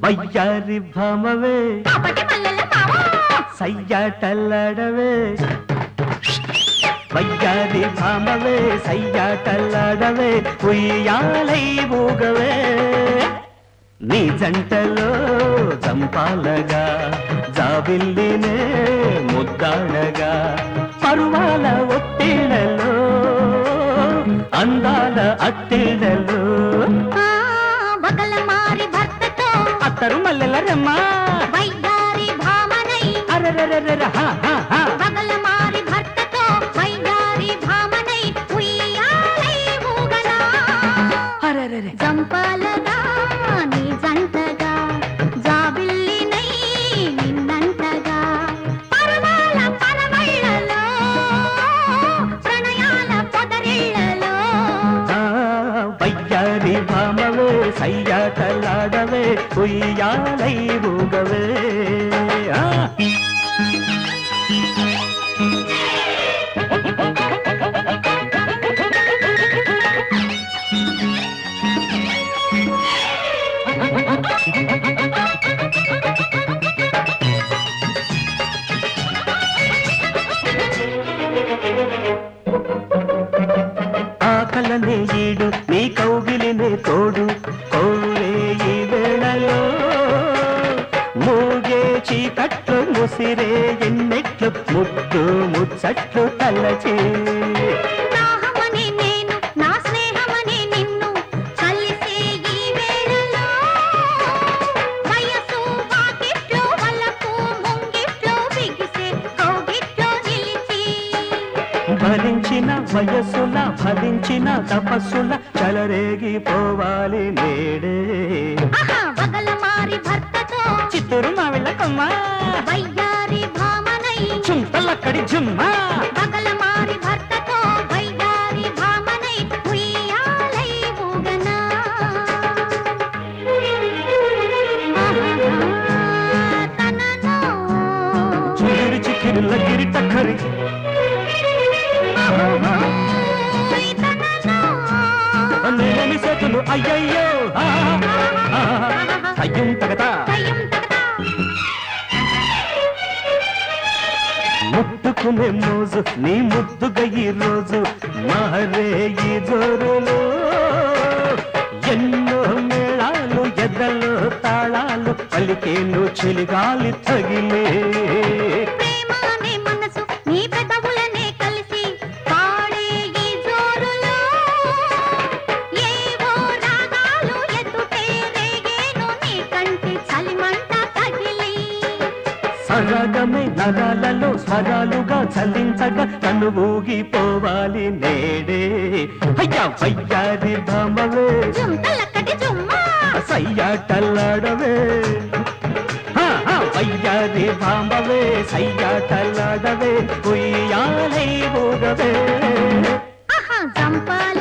వయ్యారి భామవే సయ్యాటల్లాడవే వయ్యారి భామవే సయ్యాటల్లాడవే ఉయ్యాలై ఊగవే నీ జంటలో చంపాలగా జాబిల్లినే ముద్దాడగా పరువాల ఒత్తిళ్లలో అందాల అత్తిళ్లలో అత్తరు మల్లెల రెమ్మ వయ్యారి భామనై అరరరరర పగలమారి భర్తతో వయ్యారి భామనై ఉయ్యాలై ఊగనా అరరరే జంపాలగా నీ జంటగా జాబిల్లినై నిన్నంటగా పరవాల పరవళ్ళలో ప్రణయాల పొదరిళ్ళలో వయ్యారి భామవే సయ్యాటలాడవే ఉయ్యాలై ఊగవే ఆకలనే ఈడు నీ కౌగిలినే తోడు కౌలే ఈ వేళలో మూగే చీకట్లు ముసిరే ఎన్నెట్లు ముద్దు ముచ్చట్లు తలచే దాహమని నేను నా స్నేహమని నిన్ను కలిసే ఈ వేళలో వయసు వాకిట్లో వలపు ముంగిట్లో బిగిసే కౌగిట్లో నిలిచి భరించిన వయస్సుల ఫలించిన తపస్సుల చలరేగిపోవాలి నేడే పగలమారి భర్తతో చిత్తూరు మావిళ్ళ కొమ్మ వయ్యారి భామనై చుంతలక్కడి జుమ్మా పగలమారి భర్తతో వయ్యారి భామనై ఉయ్యాలై ఊగనా తననో చిగిరి చిక్కిరి లగిరి టక్కరి నేమి చేతులు అయ్యయ్యో అయ్యం తగతా ముట్టుకునే మోజు నీ ముద్దుగా ఈ రోజు మహరే ఈ జోరులో ఎన్నో మేళాలు ఎద్దలు తాళాలు పలికేను చెలిగాలి తగిలే ప్రేమనే మనసు నీ పెదవులనే కలిసి పాడే ఈ జోరులో ఏవో రాగాలు ఎత్తుటే రేగేను నీ కంటి చలిమంట తగిలి సరగమే నరాలలో స్వరాలుగా చలించగా కన్ను ఊగిపోవాలి నేడే అయ్యా వయ్యారి భామవే జుంతలక్కడి జుమ్మా సయ్యాటల్లాడవే వయ్యారి భామవే సయ్యాటల్లాడవే ఉయ్యాలై ఊగవే జంపాల